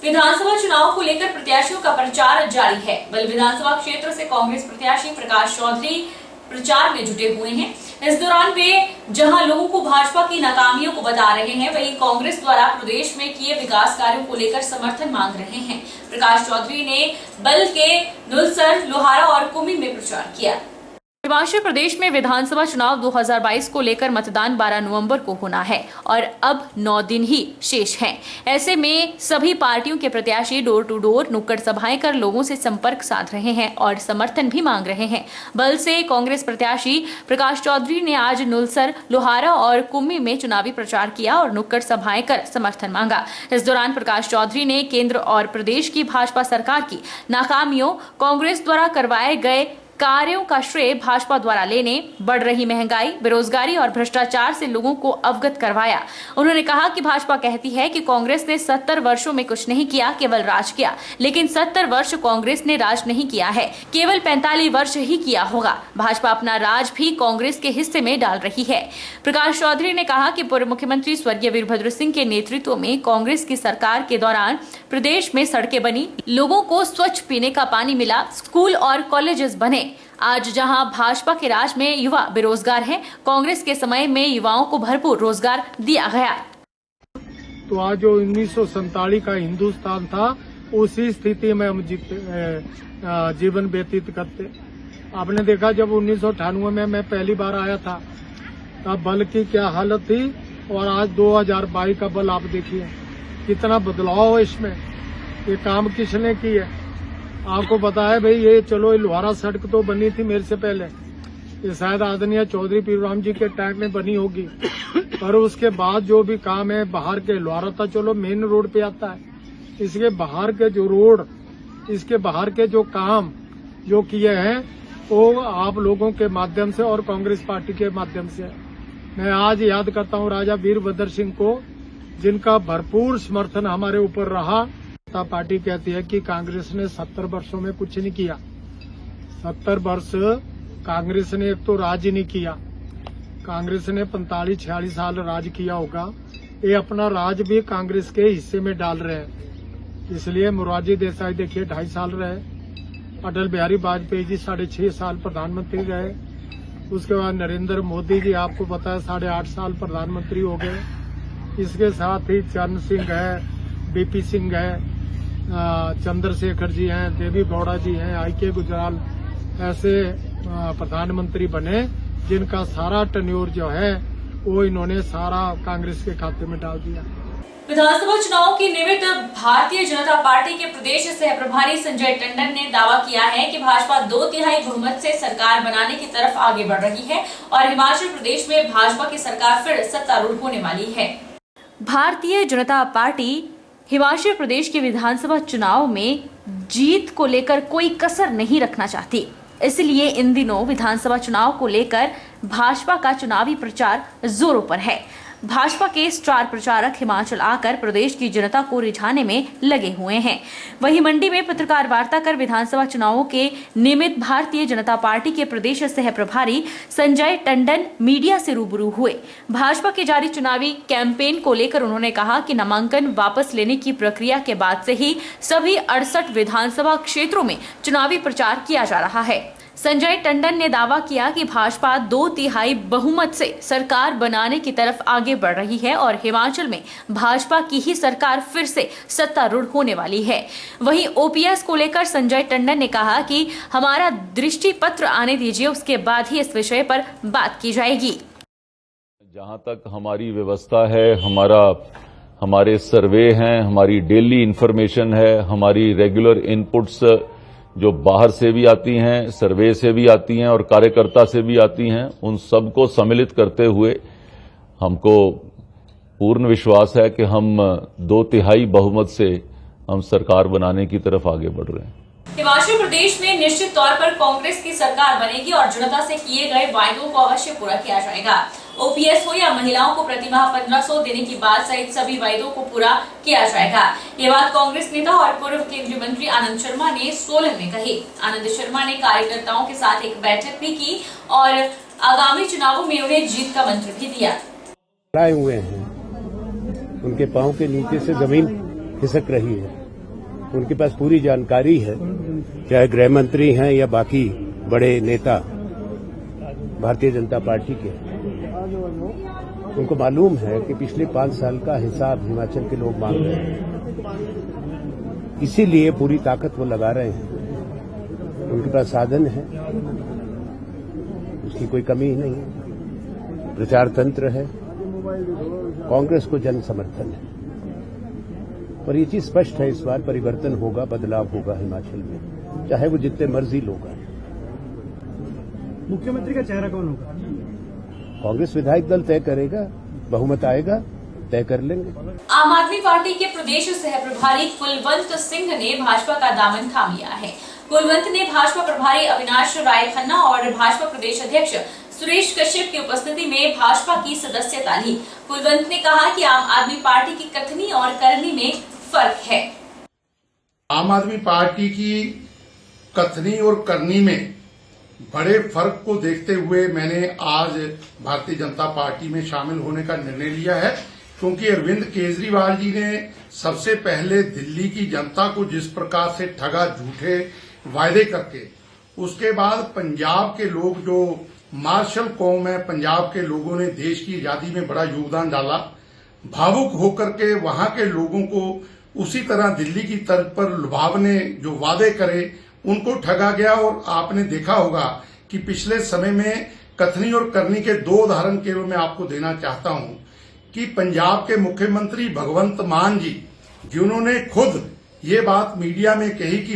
विधानसभा चुनाव को लेकर प्रत्याशियों का प्रचार जारी है। बल विधानसभा क्षेत्र से कांग्रेस प्रत्याशी प्रकाश चौधरी प्रचार में जुटे हुए हैं। इस दौरान वे जहां लोगों को भाजपा की नाकामियों को बता रहे हैं, वहीं कांग्रेस द्वारा प्रदेश में किए विकास कार्यों को लेकर समर्थन मांग रहे हैं। प्रकाश चौधरी ने बल के नुलसर, लोहारा और कुमी में प्रचार किया। हिमाचल प्रदेश में विधानसभा चुनाव 2022 को लेकर मतदान 12 नवंबर को होना है और अब 9 दिन ही शेष हैं। ऐसे में सभी पार्टियों के प्रत्याशी डोर टू डोर नुक्कड़ सभाएं कर लोगों से संपर्क साध रहे हैं और समर्थन भी मांग रहे हैं। बल से कांग्रेस प्रत्याशी प्रकाश चौधरी ने आज नुलसर, लोहारा और कुम्मी में चुनावी प्रचार किया और नुक्कड़ सभाएं कर समर्थन मांगा। इस दौरान प्रकाश चौधरी ने केंद्र और प्रदेश की भाजपा सरकार की नाकामियों, कांग्रेस द्वारा करवाए गए कार्यों का श्रेय भाजपा द्वारा लेने, बढ़ रही महंगाई, बेरोजगारी और भ्रष्टाचार से लोगों को अवगत करवाया। उन्होंने कहा कि भाजपा कहती है कि कांग्रेस ने 70 वर्षों में कुछ नहीं किया, केवल राज किया। लेकिन 70 वर्ष कांग्रेस ने राज नहीं किया है, केवल 45 वर्ष ही किया होगा। भाजपा अपना राज भी कांग्रेस के हिस्से में डाल रही है। प्रकाश चौधरी ने कहा कि पूर्व मुख्यमंत्री स्वर्गीय वीरभद्र सिंह के नेतृत्व में कांग्रेस की सरकार के दौरान प्रदेश में सड़कें बनी, लोगों को स्वच्छ पीने का पानी मिला, स्कूल और कॉलेजेस बने। आज जहां भाजपा के राज में युवा बेरोजगार हैं, कांग्रेस के समय में युवाओं को भरपूर रोजगार दिया गया। तो आज जो 1947 का हिंदुस्तान था, उसी स्थिति में हम जीवन व्यतीत करते। आपने देखा जब 1998 में मैं पहली बार आया था, तब बल की क्या हालत थी और आज 2022 का बल आप देखिए कितना बदलाव है इसमें। ये काम किसने की है आपको पता है भाई। ये चलो ये लोहारा सड़क तो बनी थी मेरे से पहले, ये शायद आदरणीय चौधरी पीरूराम जी के टाइम में बनी होगी, पर उसके बाद जो भी काम है बाहर के, लोहारा था चलो मेन रोड पे आता है, इसके बाहर के जो रोड, इसके बाहर के जो काम जो किए हैं वो आप लोगों के माध्यम से और कांग्रेस पार्टी के माध्यम से। मैं आज याद करता हूँ राजा वीरभद्र सिंह को, जिनका भरपूर समर्थन हमारे ऊपर रहा। पार्टी कहती है कि कांग्रेस ने 70 वर्षों में कुछ नहीं किया। 70 वर्ष कांग्रेस ने एक तो राज ही नहीं किया, कांग्रेस ने 45-46 साल राज किया होगा। ये अपना राज भी कांग्रेस के हिस्से में डाल रहे हैं। इसलिए मोरारजी देसाई देखिए 2.5 साल रहे, अटल बिहारी वाजपेयी जी 6.5 साल प्रधानमंत्री रहे, उसके बाद नरेंद्र मोदी जी आपको पता है 8.5 साल प्रधानमंत्री हो गए। इसके साथ ही चरण सिंह है, बीपी सिंह है, चंद्रशेखर जी हैं, देवी गौड़ा जी हैं, आईके गुजराल, ऐसे प्रधानमंत्री बने जिनका सारा टेन्योर जो है वो इन्होंने सारा कांग्रेस के खाते में डाल दिया। विधानसभा चुनाव के निमित्त भारतीय जनता पार्टी के प्रदेश सह प्रभारी संजय टंडन ने दावा किया है कि भाजपा 2/3 बहुमत से सरकार बनाने की तरफ आगे बढ़ रही है और हिमाचल प्रदेश में भाजपा की सरकार फिर सत्तारूढ़ होने वाली है। भारतीय जनता पार्टी हिमाचल प्रदेश के विधानसभा चुनाव में जीत को लेकर कोई कसर नहीं रखना चाहती। इसलिए इन दिनों विधानसभा चुनाव को लेकर भाजपा का चुनावी प्रचार जोरों पर है। भाजपा के स्टार प्रचारक हिमाचल आकर प्रदेश की जनता को रिझाने में लगे हुए हैं। वहीं मंडी में पत्रकार वार्ता कर विधानसभा चुनावों के निमित्त भारतीय जनता पार्टी के प्रदेश सह प्रभारी संजय टंडन मीडिया से रूबरू हुए। भाजपा के जारी चुनावी कैंपेन को लेकर उन्होंने कहा कि नामांकन वापस लेने की प्रक्रिया के बाद से ही सभी 68 विधानसभा क्षेत्रों में चुनावी प्रचार किया जा रहा है। संजय टंडन ने दावा किया कि भाजपा 2/3 बहुमत से सरकार बनाने की तरफ आगे बढ़ रही है और हिमाचल में भाजपा की ही सरकार फिर से सत्तारूढ़ होने वाली है। वहीं ओपीएस को लेकर संजय टंडन ने कहा कि हमारा दृष्टि पत्र आने दीजिए, उसके बाद ही इस विषय पर बात की जाएगी। जहां तक हमारी व्यवस्था है, हमारे सर्वे हैं, हमारी डेली इंफॉर्मेशन है, हमारी रेगुलर इनपुट्स जो बाहर से भी आती हैं, सर्वे से भी आती हैं और कार्यकर्ता से भी आती हैं, उन सबको सम्मिलित करते हुए हमको पूर्ण विश्वास है कि हम 2/3 बहुमत से हम सरकार बनाने की तरफ आगे बढ़ रहे हैं। हिमाचल प्रदेश में निश्चित तौर पर कांग्रेस की सरकार बनेगी और जनता से किए गए वायदों को अवश्य पूरा किया जाएगा। ओपीएस हो या महिलाओं को प्रतिमाह 1500 देने की बात सहित सभी वायदों को पूरा किया जाएगा। ये बात कांग्रेस नेता और पूर्व केंद्रीय मंत्री आनंद शर्मा ने सोलन में कही। आनंद शर्मा ने कार्यकर्ताओं के साथ एक बैठक भी की और आगामी चुनावों में उन्हें जीत का मंत्र भी दिया। आए हुए हैं, उनके पांव के नीचे से जमीन खिसक रही है। उनके पास पूरी जानकारी है, चाहे गृह मंत्री हैं या बाकी बड़े नेता भारतीय जनता पार्टी के। उनको मालूम है कि पिछले 5 साल का हिसाब हिमाचल के लोग मांग रहे हैं, इसीलिए पूरी ताकत वो लगा रहे हैं। उनके पास साधन है, उसकी कोई कमी ही नहीं है, प्रचार तंत्र है, कांग्रेस को जन समर्थन है। और ये चीज स्पष्ट है, इस बार परिवर्तन होगा, बदलाव होगा हिमाचल में, चाहे वो जितने मर्जी लोग आए। मुख्यमंत्री का चेहरा कौन होगा? कांग्रेस विधायक दल तय करेगा, बहुमत आएगा, तय कर लेंगे। आम आदमी पार्टी के प्रदेश सह प्रभारी कुलवंत सिंह ने भाजपा का दामन थाम लिया है। कुलवंत ने भाजपा प्रभारी अविनाश राय खन्ना और भाजपा प्रदेश अध्यक्ष सुरेश कश्यप की उपस्थिति में भाजपा की सदस्यता ली। कुलवंत ने कहा कि आम आदमी पार्टी की कथनी और करनी में फर्क है। आम आदमी पार्टी की कथनी और करनी में बड़े फर्क को देखते हुए मैंने आज भारतीय जनता पार्टी में शामिल होने का निर्णय लिया है, क्योंकि अरविंद केजरीवाल जी ने सबसे पहले दिल्ली की जनता को जिस प्रकार से ठगा, झूठे वायदे करके, उसके बाद पंजाब के लोग जो मार्शल कौम है, पंजाब के लोगों ने देश की आजादी में बड़ा योगदान डाला, भावुक होकर के वहां के लोगों को उसी तरह दिल्ली की तर्ज पर लुभावने जो वादे करे उनको ठगा गया। और आपने देखा होगा कि पिछले समय में कथनी और करनी के 2 उदाहरण केवल मैं आपको देना चाहता हूं कि पंजाब के मुख्यमंत्री भगवंत मान जी, जिन्होंने खुद ये बात मीडिया में कही कि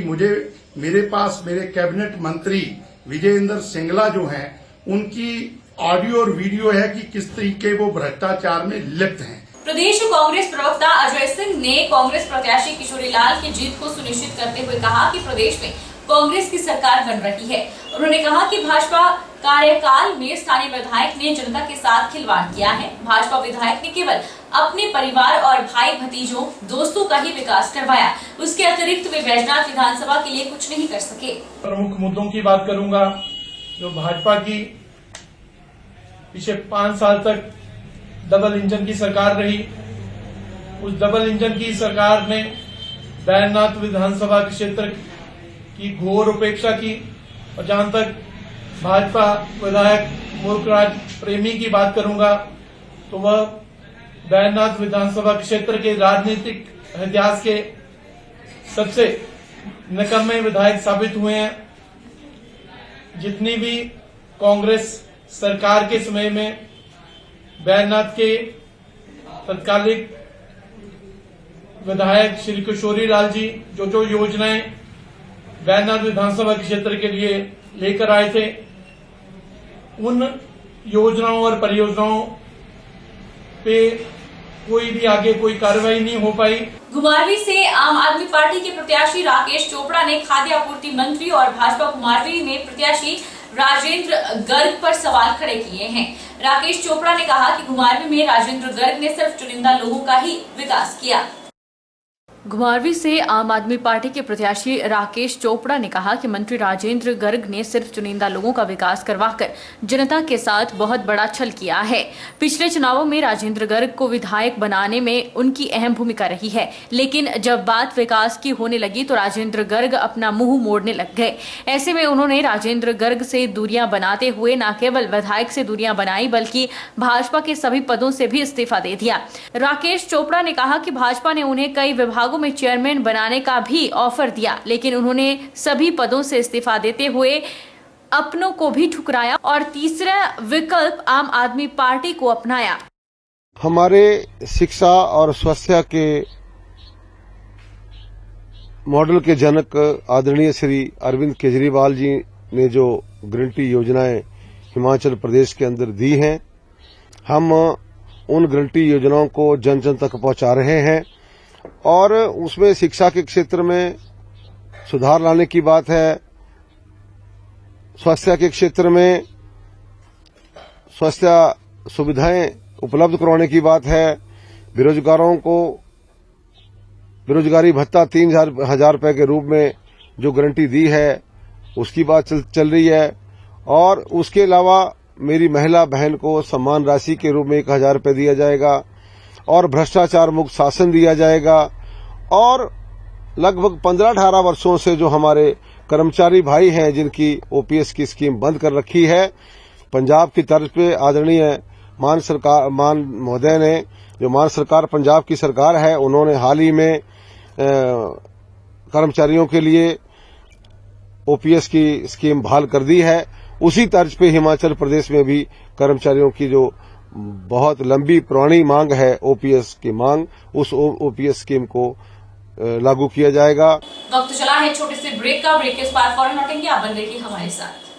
मेरे पास मेरे कैबिनेट मंत्री विजय इंदर सिंगला जो हैं, उनकी ऑडियो और वीडियो है कि किस तरीके वो भ्रष्टाचार में लिप्त हैं। प्रदेश कांग्रेस प्रवक्ता अजय सिंह ने कांग्रेस प्रत्याशी किशोरी लाल की जीत को सुनिश्चित करते हुए कहा कि प्रदेश में कांग्रेस की सरकार बन रही है। उन्होंने कहा कि भाजपा कार्यकाल में स्थानीय विधायक ने जनता के साथ खिलवाड़ किया है। भाजपा विधायक ने केवल अपने परिवार और भाई भतीजों, दोस्तों का ही विकास करवाया, उसके अतिरिक्त वे बैजनाथ विधानसभा के लिए कुछ नहीं कर सके। प्रमुख मुद्दों की बात करूंगा। जो भाजपा की पिछले 5 साल तक डबल इंजन की सरकार रही, उस डबल इंजन की सरकार ने बैजनाथ विधानसभा क्षेत्र की घोर उपेक्षा की। और जहां तक भाजपा विधायक मूर्खराज प्रेमी की बात करूंगा तो वह बैजनाथ विधानसभा क्षेत्र के राजनीतिक इतिहास के सबसे निकम्मे विधायक साबित हुए हैं। जितनी भी कांग्रेस सरकार के समय में बैजनाथ के तत्कालिक विधायक श्री किशोरी लाल जी जो योजनाएं बैजनाथ विधानसभा क्षेत्र के लिए लेकर आए थे, उन योजनाओं और परियोजनाओं पे कोई भी आगे कोई कार्रवाई नहीं हो पाई। घुमारवी से आम आदमी पार्टी के प्रत्याशी राकेश चोपड़ा ने खाद्य आपूर्ति मंत्री और भाजपा घुमारवी में प्रत्याशी राजेंद्र गर्ग पर सवाल खड़े किए हैं। राकेश चोपड़ा ने कहा कि घुमारवी में राजेंद्र गर्ग ने सिर्फ चुनिंदा लोगों का ही विकास किया। घुमारवी से आम आदमी पार्टी के प्रत्याशी राकेश चोपड़ा ने कहा कि मंत्री राजेंद्र गर्ग ने सिर्फ चुनिंदा लोगों का विकास करवाकर जनता के साथ बहुत बड़ा छल किया है। पिछले चुनावों में राजेंद्र गर्ग को विधायक बनाने में उनकी अहम भूमिका रही है, लेकिन जब बात विकास की होने लगी तो राजेंद्र गर्ग अपना मुंह मोड़ने लग गए। ऐसे में उन्होंने राजेंद्र गर्ग से दूरियां बनाते हुए न केवल विधायक से दूरियां बनाई बल्कि भाजपा के सभी पदों से भी इस्तीफा दे दिया। राकेश चोपड़ा ने कहा कि भाजपा ने उन्हें कई विभागों में चेयरमैन बनाने का भी ऑफर दिया, लेकिन उन्होंने सभी पदों से इस्तीफा देते हुए अपनों को भी ठुकराया और तीसरा विकल्प आम आदमी पार्टी को अपनाया। हमारे शिक्षा और स्वास्थ्य के मॉडल के जनक आदरणीय श्री अरविंद केजरीवाल जी ने जो गारंटी योजनाएं हिमाचल प्रदेश के अंदर दी हैं, हम उन गारंटी योजनाओं को जन जन तक पहुंचा रहे हैं। और उसमें शिक्षा के क्षेत्र में सुधार लाने की बात है, स्वास्थ्य के क्षेत्र में स्वास्थ्य सुविधाएं उपलब्ध करवाने की बात है, बेरोजगारों को बेरोजगारी भत्ता 3,000 रुपए के रूप में जो गारंटी दी है उसकी बात चल रही है। और उसके अलावा मेरी महिला बहन को सम्मान राशि के रूप में 1,000 रुपए दिया जाएगा और भ्रष्टाचार मुक्त शासन दिया जाएगा। और लगभग 15-18 वर्षों से जो हमारे कर्मचारी भाई हैं जिनकी ओपीएस की स्कीम बंद कर रखी है, पंजाब की तर्ज पे आदरणीय मान महोदय ने, जो मान सरकार पंजाब की सरकार है, उन्होंने हाल ही में कर्मचारियों के लिए ओपीएस की स्कीम बहाल कर दी है। उसी तर्ज पे हिमाचल प्रदेश में भी कर्मचारियों की जो बहुत लंबी पुरानी मांग है ओपीएस की मांग, उस ओपीएस स्कीम को लागू किया जाएगा। वक्त चला है छोटे से ब्रेक का। ब्रेक के बाद फौरन लौटेंगे, आप बन रहिए हमारे साथ।